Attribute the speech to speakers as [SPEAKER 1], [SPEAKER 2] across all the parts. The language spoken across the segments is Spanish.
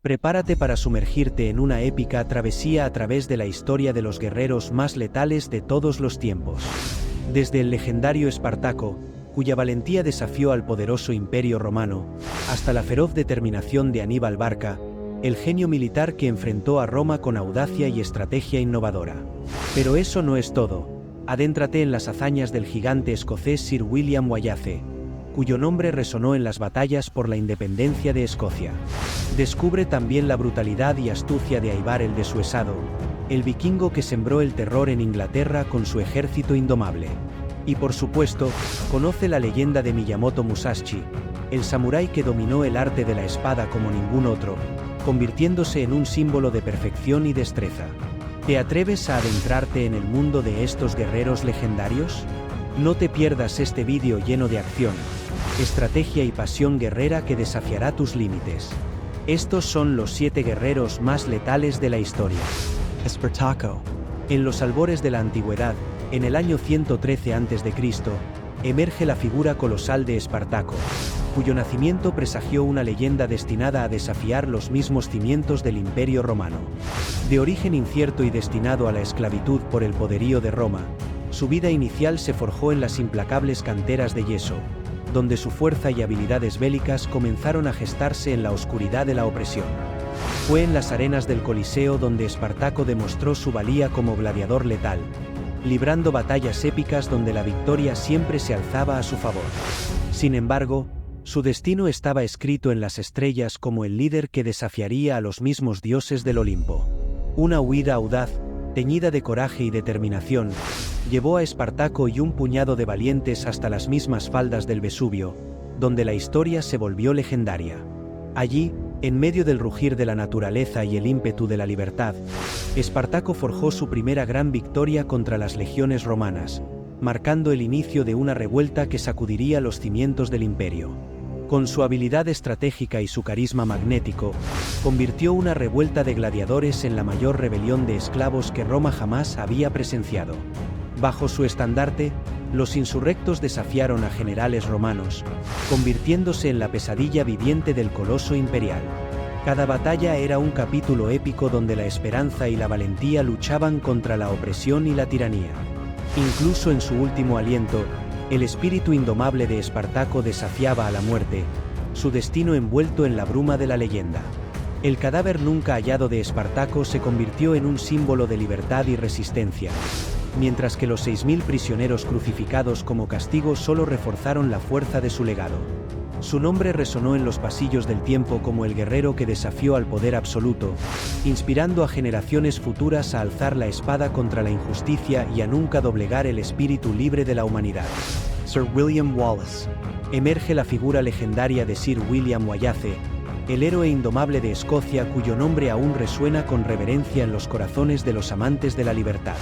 [SPEAKER 1] Prepárate para sumergirte en una épica travesía a través de la historia de los guerreros más letales de todos los tiempos. Desde el legendario Espartaco, cuya valentía desafió al poderoso Imperio Romano, hasta la feroz determinación de Aníbal Barca, el genio militar que enfrentó a Roma con audacia y estrategia innovadora. Pero eso no es todo. Adéntrate en las hazañas del gigante escocés Sir William Wallace, cuyo nombre resonó en las batallas por la independencia de Escocia. Descubre también la brutalidad y astucia de Ivar el Desuesado, el vikingo que sembró el terror en Inglaterra con su ejército indomable. Y por supuesto, conoce la leyenda de Miyamoto Musashi, el samurái que dominó el arte de la espada como ningún otro, convirtiéndose en un símbolo de perfección y destreza. ¿Te atreves a adentrarte en el mundo de estos guerreros legendarios? No te pierdas este vídeo lleno de acción, estrategia y pasión guerrera que desafiará tus límites. Estos son los 7 guerreros más letales de la historia.
[SPEAKER 2] Espartaco.
[SPEAKER 1] En los albores de la antigüedad, en el año 113 a.C., emerge la figura colosal de Espartaco, cuyo nacimiento presagió una leyenda destinada a desafiar los mismos cimientos del Imperio Romano. De origen incierto y destinado a la esclavitud por el poderío de Roma, su vida inicial se forjó en las implacables canteras de yeso, donde su fuerza y habilidades bélicas comenzaron a gestarse en la oscuridad de la opresión. Fue en las arenas del Coliseo donde Espartaco demostró su valía como gladiador letal, librando batallas épicas donde la victoria siempre se alzaba a su favor. Sin embargo, su destino estaba escrito en las estrellas como el líder que desafiaría a los mismos dioses del Olimpo. Una huida audaz, teñida de coraje y determinación, llevó a Espartaco y un puñado de valientes hasta las mismas faldas del Vesubio, donde la historia se volvió legendaria. Allí, en medio del rugir de la naturaleza y el ímpetu de la libertad, Espartaco forjó su primera gran victoria contra las legiones romanas, marcando el inicio de una revuelta que sacudiría los cimientos del imperio. Con su habilidad estratégica y su carisma magnético, convirtió una revuelta de gladiadores en la mayor rebelión de esclavos que Roma jamás había presenciado. Bajo su estandarte, los insurrectos desafiaron a generales romanos, convirtiéndose en la pesadilla viviente del coloso imperial. Cada batalla era un capítulo épico donde la esperanza y la valentía luchaban contra la opresión y la tiranía. Incluso en su último aliento, el espíritu indomable de Espartaco desafiaba a la muerte, su destino envuelto en la bruma de la leyenda. El cadáver nunca hallado de Espartaco se convirtió en un símbolo de libertad y resistencia, mientras que los 6.000 prisioneros crucificados como castigo solo reforzaron la fuerza de su legado. Su nombre resonó en los pasillos del tiempo como el guerrero que desafió al poder absoluto, inspirando a generaciones futuras a alzar la espada contra la injusticia y a nunca doblegar el espíritu libre de la humanidad.
[SPEAKER 2] Sir William Wallace.
[SPEAKER 1] Emerge la figura legendaria de Sir William Wallace, el héroe indomable de Escocia cuyo nombre aún resuena con reverencia en los corazones de los amantes de la libertad.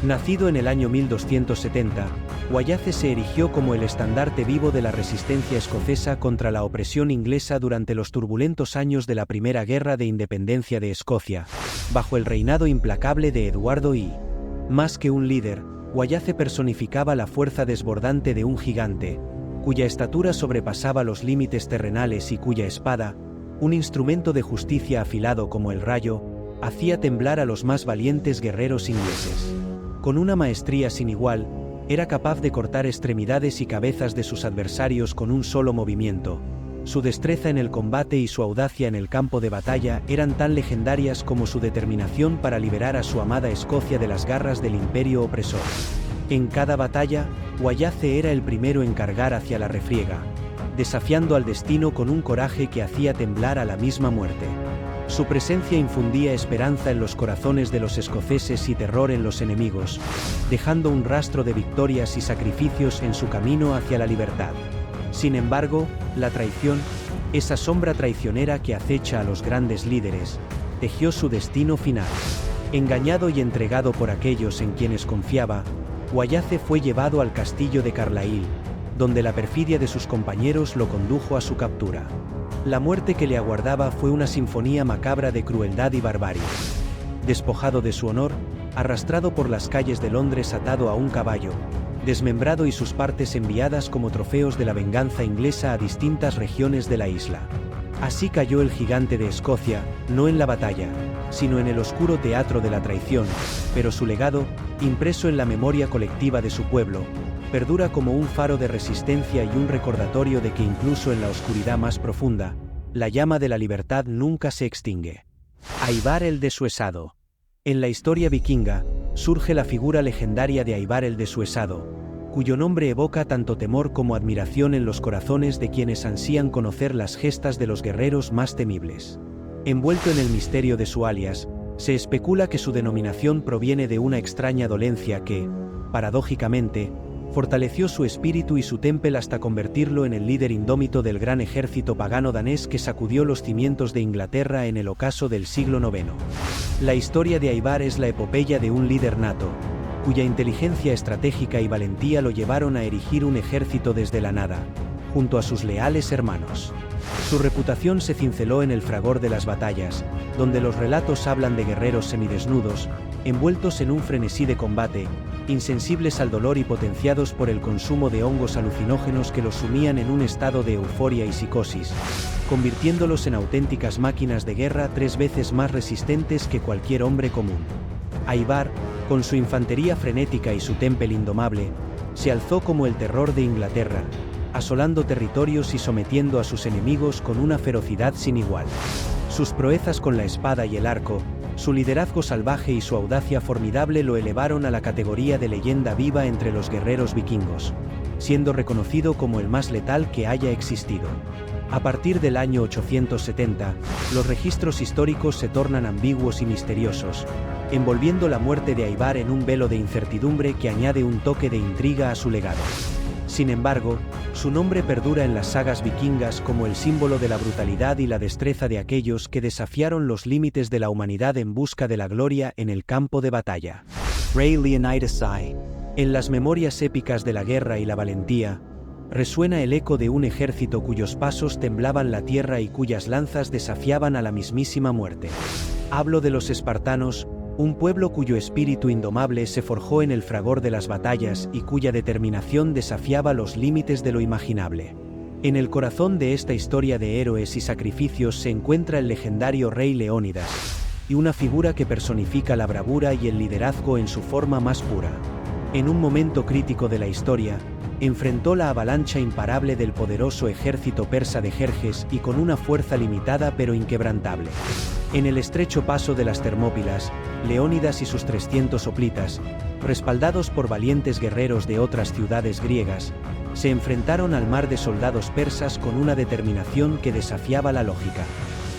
[SPEAKER 1] Nacido en el año 1270, Wallace se erigió como el estandarte vivo de la resistencia escocesa contra la opresión inglesa durante los turbulentos años de la Primera Guerra de Independencia de Escocia, bajo el reinado implacable de Eduardo I. Más que un líder, Wallace personificaba la fuerza desbordante de un gigante, cuya estatura sobrepasaba los límites terrenales y cuya espada, un instrumento de justicia afilado como el rayo, hacía temblar a los más valientes guerreros ingleses. Con una maestría sin igual, era capaz de cortar extremidades y cabezas de sus adversarios con un solo movimiento. Su destreza en el combate y su audacia en el campo de batalla eran tan legendarias como su determinación para liberar a su amada Escocia de las garras del imperio opresor. En cada batalla, Wallace era el primero en cargar hacia la refriega, desafiando al destino con un coraje que hacía temblar a la misma muerte. Su presencia infundía esperanza en los corazones de los escoceses y terror en los enemigos, dejando un rastro de victorias y sacrificios en su camino hacia la libertad. Sin embargo, la traición, esa sombra traicionera que acecha a los grandes líderes, tejió su destino final. Engañado y entregado por aquellos en quienes confiaba, Wallace fue llevado al castillo de Carlisle, donde la perfidia de sus compañeros lo condujo a su captura. La muerte que le aguardaba fue una sinfonía macabra de crueldad y barbarie. Despojado de su honor, arrastrado por las calles de Londres atado a un caballo, desmembrado y sus partes enviadas como trofeos de la venganza inglesa a distintas regiones de la isla. Así cayó el gigante de Escocia, no en la batalla, sino en el oscuro teatro de la traición, pero su legado, impreso en la memoria colectiva de su pueblo, perdura como un faro de resistencia y un recordatorio de que incluso en la oscuridad más profunda, la llama de la libertad nunca se extingue. Ivar el Desuesado. En la historia vikinga, surge la figura legendaria de Ivar el Desuesado, cuyo nombre evoca tanto temor como admiración en los corazones de quienes ansían conocer las gestas de los guerreros más temibles. Envuelto en el misterio de su alias, se especula que su denominación proviene de una extraña dolencia que, paradójicamente, fortaleció su espíritu y su temple hasta convertirlo en el líder indómito del gran ejército pagano danés que sacudió los cimientos de Inglaterra en el ocaso del siglo IX. La historia de Ivar es la epopeya de un líder nato, cuya inteligencia estratégica y valentía lo llevaron a erigir un ejército desde la nada, junto a sus leales hermanos. Su reputación se cinceló en el fragor de las batallas, donde los relatos hablan de guerreros semidesnudos, envueltos en un frenesí de combate, insensibles al dolor y potenciados por el consumo de hongos alucinógenos que los sumían en un estado de euforia y psicosis, convirtiéndolos en auténticas máquinas de guerra 3 veces más resistentes que cualquier hombre común. Ivar, con su infantería frenética y su temple indomable, se alzó como el terror de Inglaterra, asolando territorios y sometiendo a sus enemigos con una ferocidad sin igual. Sus proezas con la espada y el arco, su liderazgo salvaje y su audacia formidable lo elevaron a la categoría de leyenda viva entre los guerreros vikingos, siendo reconocido como el más letal que haya existido. A partir del año 870, los registros históricos se tornan ambiguos y misteriosos, envolviendo la muerte de Ivar en un velo de incertidumbre que añade un toque de intriga a su legado. Sin embargo, su nombre perdura en las sagas vikingas como el símbolo de la brutalidad y la destreza de aquellos que desafiaron los límites de la humanidad en busca de la gloria en el campo de batalla.
[SPEAKER 2] Rey Leonidas I.
[SPEAKER 1] En las memorias épicas de la guerra y la valentía, resuena el eco de un ejército cuyos pasos temblaban la tierra y cuyas lanzas desafiaban a la mismísima muerte. Hablo de los espartanos, un pueblo cuyo espíritu indomable se forjó en el fragor de las batallas y cuya determinación desafiaba los límites de lo imaginable. En el corazón de esta historia de héroes y sacrificios se encuentra el legendario rey Leónidas, y una figura que personifica la bravura y el liderazgo en su forma más pura. En un momento crítico de la historia, enfrentó la avalancha imparable del poderoso ejército persa de Jerjes y con una fuerza limitada pero inquebrantable. En el estrecho paso de las Termópilas, Leónidas y sus 300 hoplitas, respaldados por valientes guerreros de otras ciudades griegas, se enfrentaron al mar de soldados persas con una determinación que desafiaba la lógica.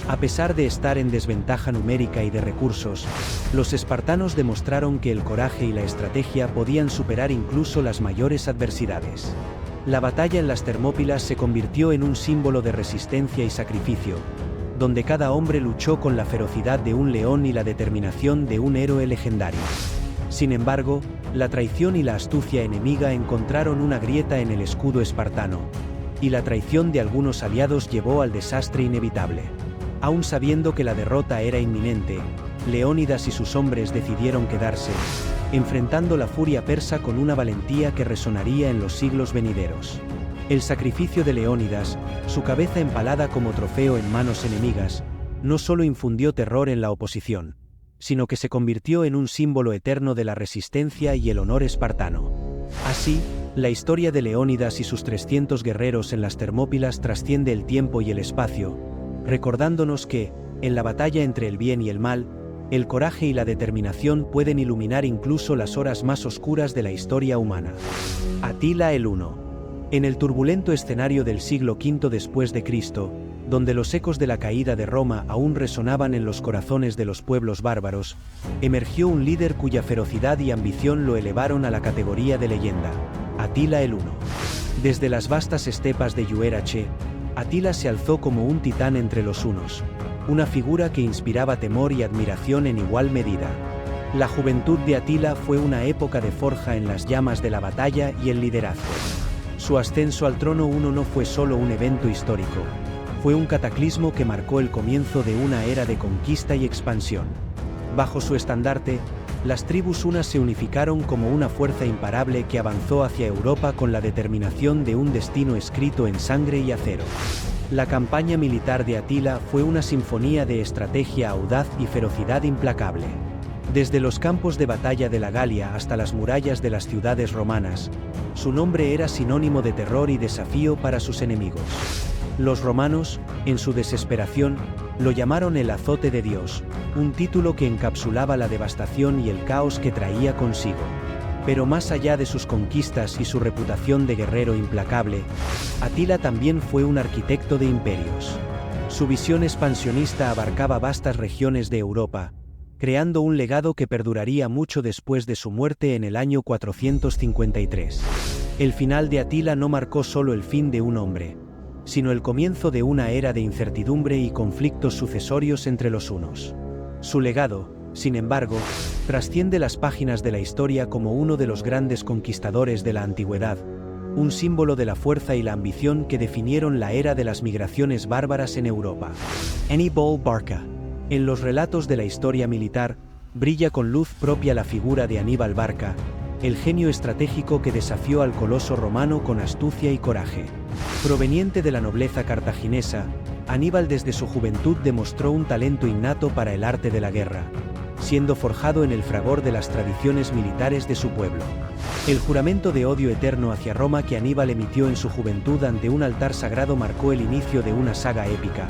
[SPEAKER 1] A pesar de estar en desventaja numérica y de recursos, los espartanos demostraron que el coraje y la estrategia podían superar incluso las mayores adversidades. La batalla en las Termópilas se convirtió en un símbolo de resistencia y sacrificio, donde cada hombre luchó con la ferocidad de un león y la determinación de un héroe legendario. Sin embargo, la traición y la astucia enemiga encontraron una grieta en el escudo espartano, y la traición de algunos aliados llevó al desastre inevitable. Aún sabiendo que la derrota era inminente, Leónidas y sus hombres decidieron quedarse, enfrentando la furia persa con una valentía que resonaría en los siglos venideros. El sacrificio de Leónidas, su cabeza empalada como trofeo en manos enemigas, no solo infundió terror en la oposición, sino que se convirtió en un símbolo eterno de la resistencia y el honor espartano. Así, la historia de Leónidas y sus 300 guerreros en las Termópilas trasciende el tiempo y el espacio, recordándonos que, en la batalla entre el bien y el mal, el coraje y la determinación pueden iluminar incluso las horas más oscuras de la historia humana. Atila el Huno. En el turbulento escenario del siglo V después de Cristo, donde los ecos de la caída de Roma aún resonaban en los corazones de los pueblos bárbaros, emergió un líder cuya ferocidad y ambición lo elevaron a la categoría de leyenda: Atila el Huno. Desde las vastas estepas de Yuerache, Atila se alzó como un titán entre los hunos, una figura que inspiraba temor y admiración en igual medida. La juventud de Atila fue una época de forja en las llamas de la batalla y el liderazgo. Su ascenso al trono huno no fue solo un evento histórico, fue un cataclismo que marcó el comienzo de una era de conquista y expansión. Bajo su estandarte, las tribus hunas se unificaron como una fuerza imparable que avanzó hacia Europa con la determinación de un destino escrito en sangre y acero. La campaña militar de Atila fue una sinfonía de estrategia audaz y ferocidad implacable. Desde los campos de batalla de la Galia hasta las murallas de las ciudades romanas, su nombre era sinónimo de terror y desafío para sus enemigos. Los romanos, en su desesperación, lo llamaron el azote de Dios, un título que encapsulaba la devastación y el caos que traía consigo. Pero más allá de sus conquistas y su reputación de guerrero implacable, Atila también fue un arquitecto de imperios. Su visión expansionista abarcaba vastas regiones de Europa, creando un legado que perduraría mucho después de su muerte en el año 453. El final de Atila no marcó solo el fin de un hombre, sino el comienzo de una era de incertidumbre y conflictos sucesorios entre los hunos. Su legado, sin embargo, trasciende las páginas de la historia como uno de los grandes conquistadores de la antigüedad, un símbolo de la fuerza y la ambición que definieron la era de las migraciones bárbaras en Europa.
[SPEAKER 2] Aníbal Barca.
[SPEAKER 1] En los relatos de la historia militar, brilla con luz propia la figura de Aníbal Barca, el genio estratégico que desafió al coloso romano con astucia y coraje. Proveniente de la nobleza cartaginesa, Aníbal desde su juventud demostró un talento innato para el arte de la guerra, siendo forjado en el fragor de las tradiciones militares de su pueblo. El juramento de odio eterno hacia Roma que Aníbal emitió en su juventud ante un altar sagrado marcó el inicio de una saga épica,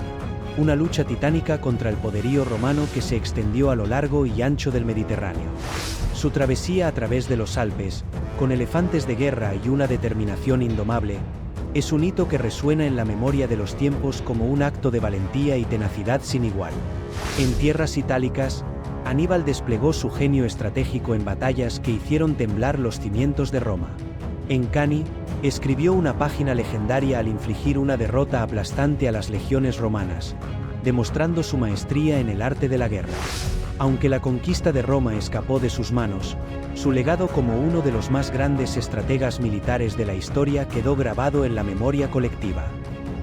[SPEAKER 1] una lucha titánica contra el poderío romano que se extendió a lo largo y ancho del Mediterráneo. Su travesía a través de los Alpes, con elefantes de guerra y una determinación indomable, es un hito que resuena en la memoria de los tiempos como un acto de valentía y tenacidad sin igual. En tierras itálicas, Aníbal desplegó su genio estratégico en batallas que hicieron temblar los cimientos de Roma. En Cani, escribió una página legendaria al infligir una derrota aplastante a las legiones romanas, demostrando su maestría en el arte de la guerra. Aunque la conquista de Roma escapó de sus manos, su legado como uno de los más grandes estrategas militares de la historia quedó grabado en la memoria colectiva.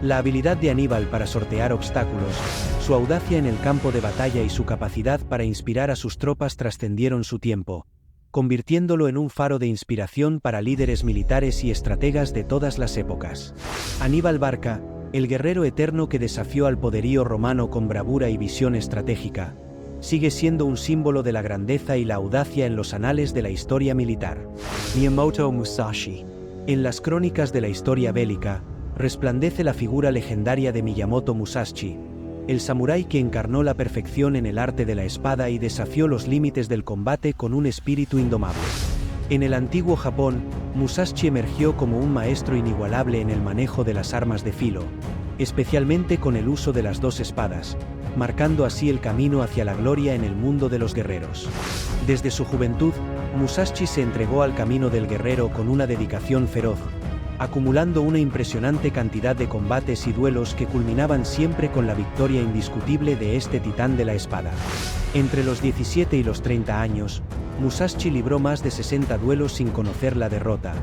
[SPEAKER 1] La habilidad de Aníbal para sortear obstáculos, su audacia en el campo de batalla y su capacidad para inspirar a sus tropas trascendieron su tiempo, convirtiéndolo en un faro de inspiración para líderes militares y estrategas de todas las épocas. Aníbal Barca, el guerrero eterno que desafió al poderío romano con bravura y visión estratégica, sigue siendo un símbolo de la grandeza y la audacia en los anales de la historia militar.
[SPEAKER 2] Miyamoto Musashi.
[SPEAKER 1] En las crónicas de la historia bélica, resplandece la figura legendaria de Miyamoto Musashi, el samurái que encarnó la perfección en el arte de la espada y desafió los límites del combate con un espíritu indomable. En el antiguo Japón, Musashi emergió como un maestro inigualable en el manejo de las armas de filo, especialmente con el uso de las dos espadas, marcando así el camino hacia la gloria en el mundo de los guerreros. Desde su juventud, Musashi se entregó al camino del guerrero con una dedicación feroz, acumulando una impresionante cantidad de combates y duelos que culminaban siempre con la victoria indiscutible de este titán de la espada. Entre los 17 y los 30 años, Musashi libró más de 60 duelos sin conocer la derrota,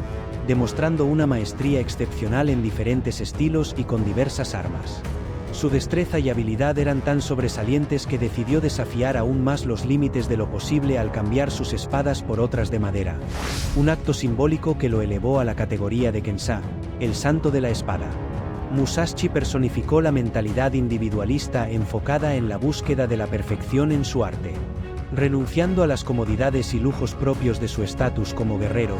[SPEAKER 1] demostrando una maestría excepcional en diferentes estilos y con diversas armas. Su destreza y habilidad eran tan sobresalientes que decidió desafiar aún más los límites de lo posible al cambiar sus espadas por otras de madera, un acto simbólico que lo elevó a la categoría de Kensha, el santo de la espada. Musashi personificó la mentalidad individualista enfocada en la búsqueda de la perfección en su arte. Renunciando a las comodidades y lujos propios de su estatus como guerrero,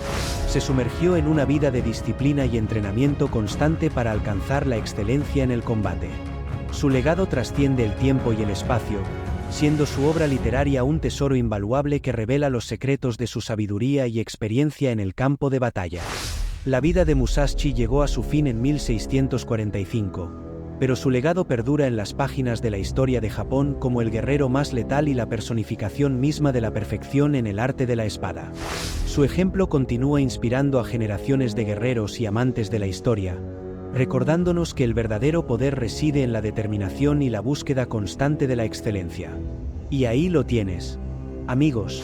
[SPEAKER 1] se sumergió en una vida de disciplina y entrenamiento constante para alcanzar la excelencia en el combate. Su legado trasciende el tiempo y el espacio, siendo su obra literaria un tesoro invaluable que revela los secretos de su sabiduría y experiencia en el campo de batalla. La vida de Musashi llegó a su fin en 1645, pero su legado perdura en las páginas de la historia de Japón como el guerrero más letal y la personificación misma de la perfección en el arte de la espada. Su ejemplo continúa inspirando a generaciones de guerreros y amantes de la historia, recordándonos que el verdadero poder reside en la determinación y la búsqueda constante de la excelencia. Y ahí lo tienes. Amigos,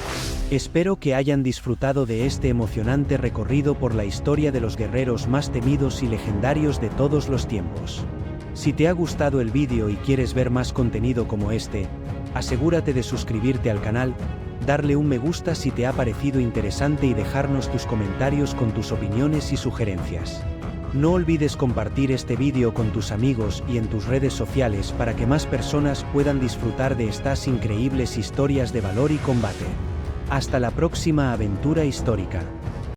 [SPEAKER 1] espero que hayan disfrutado de este emocionante recorrido por la historia de los guerreros más temidos y legendarios de todos los tiempos. Si te ha gustado el vídeo y quieres ver más contenido como este, asegúrate de suscribirte al canal, darle un me gusta si te ha parecido interesante y dejarnos tus comentarios con tus opiniones y sugerencias. No olvides compartir este vídeo con tus amigos y en tus redes sociales para que más personas puedan disfrutar de estas increíbles historias de valor y combate. Hasta la próxima aventura histórica.